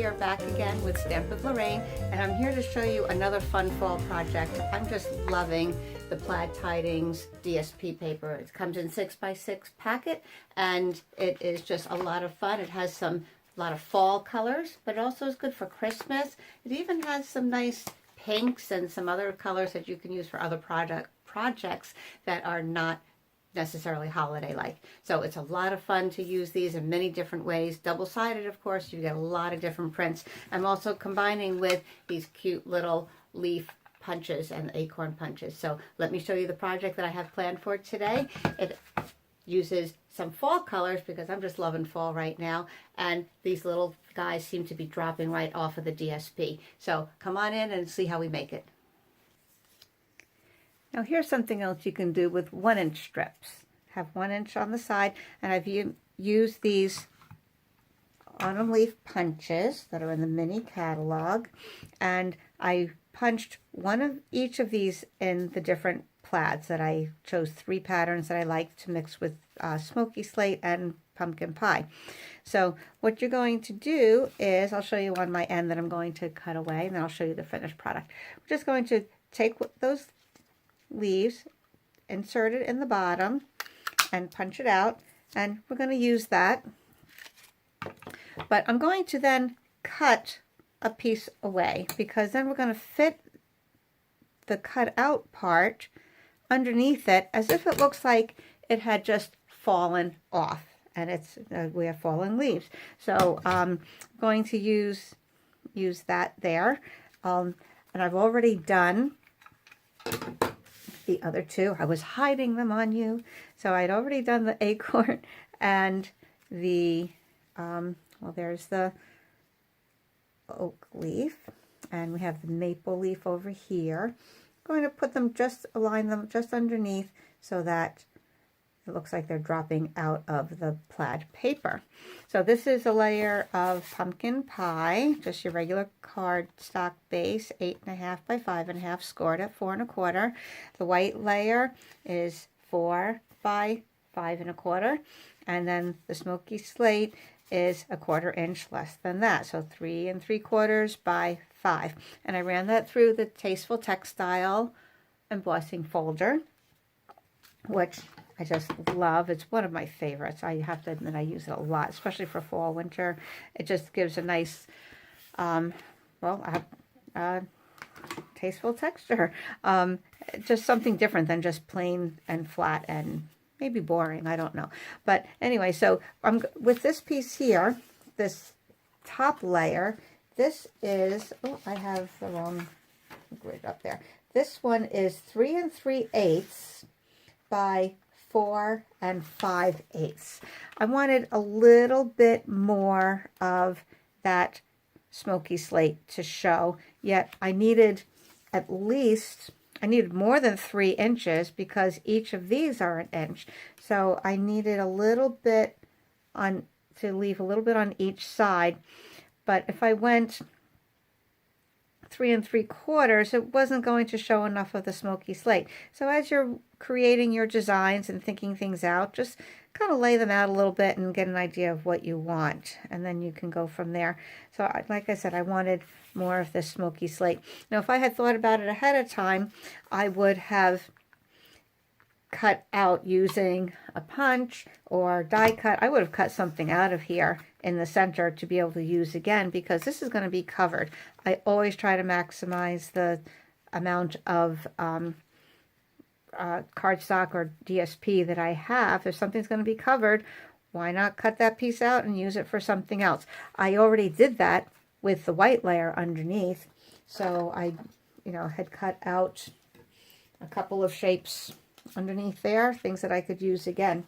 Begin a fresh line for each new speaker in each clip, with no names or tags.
are back again with Stamp with Lorraine, and I'm here to show you another fun fall project. I'm just loving the Plaid Tidings DSP paper. It comes in 6x6 packet, and it is just a lot of fun. It has a lot of fall colors, but it also is good for Christmas. It even has some nice pinks and some other colors that you can use for other projects that are not necessarily holiday-like. So it's a lot of fun to use these in many different ways. Double-sided, of course, you get a lot of different prints. I'm also combining with these cute little leaf punches and acorn punches. So let me show you the project that I have planned for today. It uses some fall colors because I'm just loving fall right now, and these little guys seem to be dropping right off of the DSP. So come on in and see how we make it. Now here's something else you can do with 1-inch strips. Have 1 inch on the side, and I've used these autumn leaf punches that are in the mini catalog, and I punched one of each of these in the different plaids that I chose 3 patterns that I like to mix with smoky slate and pumpkin pie. So what you're going to do is, I'll show you on my end that I'm going to cut away, and then I'll show you the finished product. We're just going to take those leaves, insert it in the bottom and punch it out, and we're going to use that, but I'm going to then cut a piece away because then we're going to fit the cut out part underneath it as if it looks like it had just fallen off, and it's we have fallen leaves. So I'm going to use that there, and I've already done the other 2. I was hiding them on you. So I'd already done the acorn and the, well, there's the oak leaf, and we have the maple leaf over here. I'm going to put them, align them just underneath so that it looks like they're dropping out of the plaid paper. So this is a layer of pumpkin pie, just your regular cardstock base, 8.5 by 5.5, scored at 4 1/4. The white layer is 4 by 5 1/4, and then the smoky slate is 1/4 inch less than that, so 3 3/4 by 5. And I ran that through the Tasteful Textile embossing folder, which I just love. It's one of my favorites. I have to admit I use it a lot, especially for fall, winter. It just gives a nice, tasteful texture. Just something different than just plain and flat and maybe boring. I don't know. But anyway, so with this piece here, this top layer, this is, oh, I have the wrong grid up there. This one is 3 3/8 by 4 5/8. I wanted a little bit more of that smoky slate to show, yet I needed more than 3 inches because each of these are 1 inch. So I needed a little bit to leave a little bit on each side. But if I went 3 3/4, it wasn't going to show enough of the smoky slate. So as you're creating your designs and thinking things out, just kind of lay them out a little bit and get an idea of what you want, and then you can go from there. So like I said, I wanted more of this smoky slate. Now if I had thought about it ahead of time, I would have cut out using a punch or die cut. I would have cut something out of here in the center to be able to use again, because this is going to be covered. I always try to maximize the amount of cardstock or DSP that I have. If something's going to be covered, why not cut that piece out and use it for something else? I already did that with the white layer underneath, so I had cut out a couple of shapes underneath there, things that I could use again.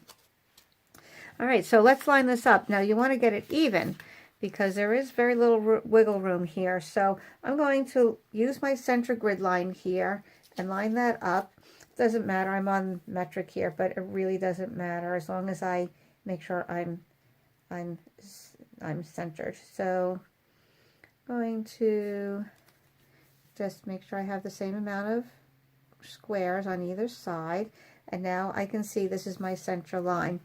All right, so let's line this up. Now you want to get it even because there is very little wiggle room here. So I'm going to use my center grid line here and line that up. Doesn't matter, I'm on metric here, but it really doesn't matter as long as I make sure I'm centered. So I'm going to just make sure I have the same amount of squares on either side, And now I can see this is my center line.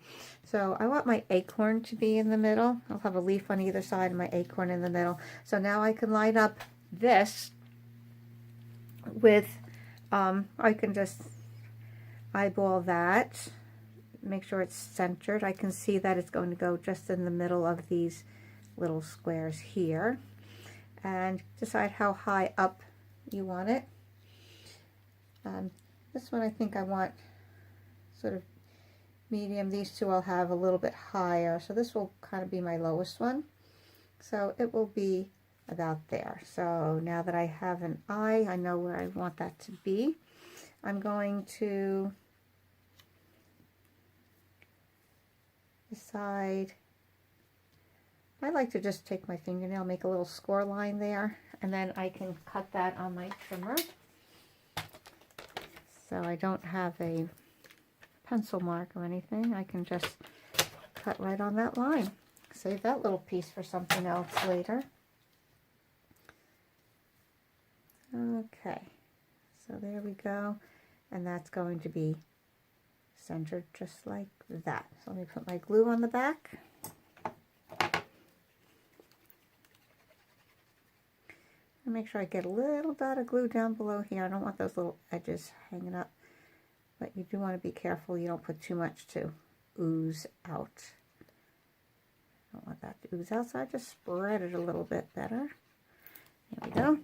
So I want my acorn to be in the middle. I'll have a leaf on either side and my acorn in the middle. So now I can line up this with, I can just eyeball that, make sure it's centered. I can see that it's going to go just in the middle of these little squares here, and decide how high up you want it. This one I think I want sort of medium. These two I'll have a little bit higher, so this will kind of be my lowest one. So it will be about there. So now that I have an eye, I know where I want that to be. I'm going to decide, I like to just take my fingernail, make a little score line there, and then I can cut that on my trimmer. So I don't have a pencil mark or anything. I can just cut right on that line. Save that little piece for something else later. Okay, so there we go. And that's going to be centered just like that. So let me put my glue on the back. And make sure I get a little dot of glue down below here. I don't want those little edges hanging up, but you do want to be careful you don't put too much to ooze out. I don't want that to ooze out, so I just spread it a little bit better. There we go.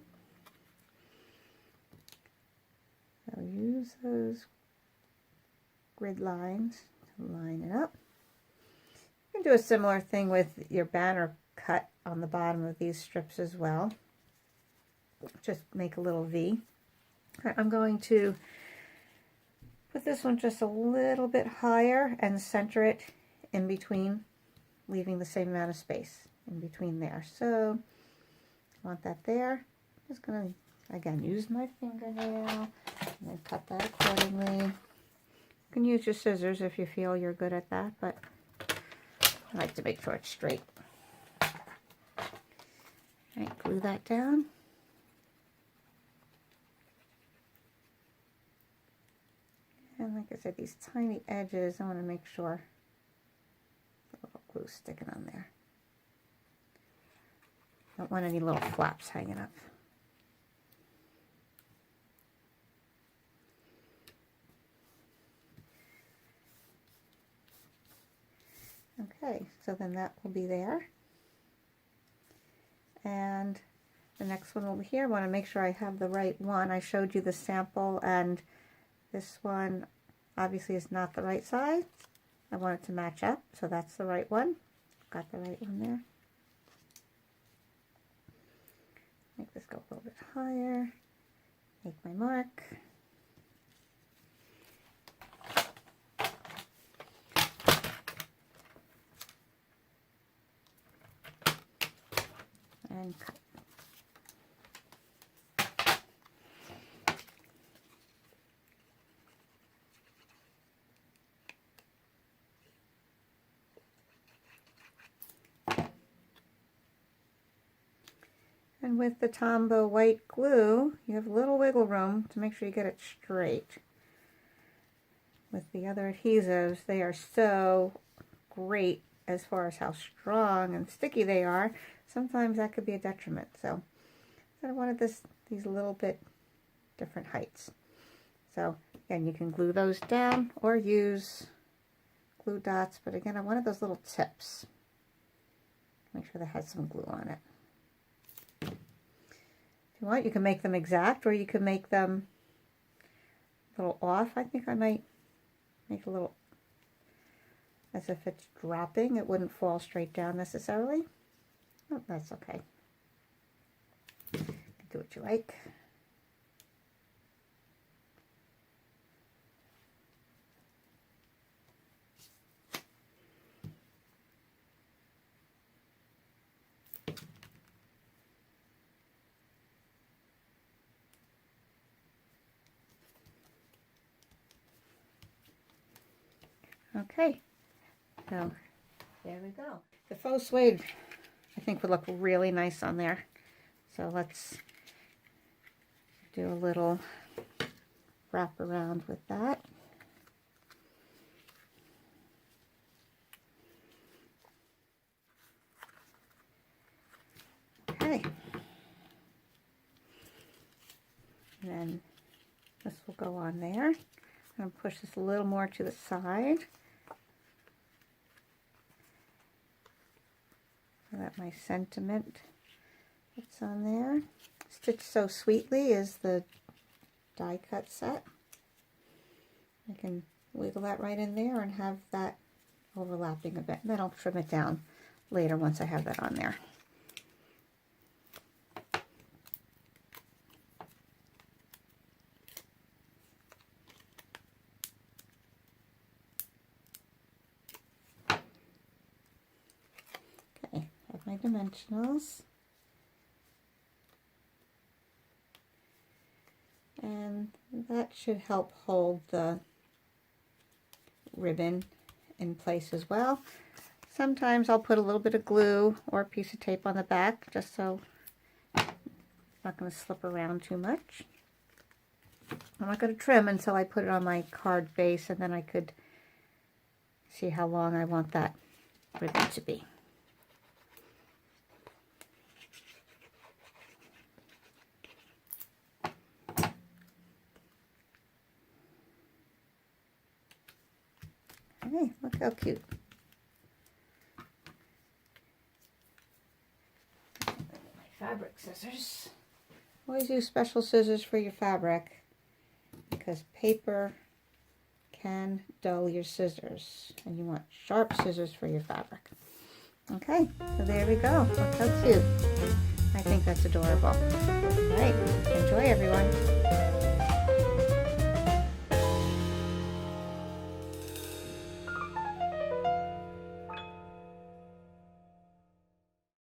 So use those grid lines to line it up. You can do a similar thing with your banner cut on the bottom of these strips as well. Just make a little V. I'm going to put this one just a little bit higher and center it in between, leaving the same amount of space in between there. So I want that there. Just going to, again, use my fingernail and then cut that accordingly. You can use your scissors if you feel you're good at that, but I like to make sure it's straight. All right, glue that down. And like I said, these tiny edges, I want to make sure a little glue sticking on there. Don't want any little flaps hanging up. Okay, so then that will be there. And the next one over here, I want to make sure I have the right one. I showed you the sample, and this one obviously is not the right size. I want it to match up, so that's the right one. Got the right one there. Make this go a little bit higher. Make my mark. And cut. And with the Tombow white glue, you have a little wiggle room to make sure you get it straight. With the other adhesives, they are so great as far as how strong and sticky they are. Sometimes that could be a detriment. So I wanted these a little bit different heights. So again, you can glue those down or use glue dots, but again, I wanted those little tips. Make sure they had some glue on it. If you want, you can make them exact, or you can make them a little off. I think I might make a little as if it's dropping. It wouldn't fall straight down necessarily. Oh, that's okay. You can do what you like. Okay, so there we go. The faux suede, I think, would look really nice on there. So let's do a little wrap around with that. Okay. And then this will go on there. I'm going to push this a little more to the side so that my sentiment gets on there. Stitch So Sweetly is the die cut set. I can wiggle that right in there and have that overlapping a bit. Then I'll trim it down later once I have that on there. Okay, I have my dimensionals. And that should help hold the ribbon in place as well. Sometimes I'll put a little bit of glue or a piece of tape on the back just so it's not going to slip around too much. I'm not going to trim until I put it on my card base, and then I could see how long I want that ribbon to be. Hey, look how cute. My fabric scissors. Always use special scissors for your fabric because paper can dull your scissors, and you want sharp scissors for your fabric. Okay, so there we go. Look how cute. I think that's adorable. All right, enjoy everyone.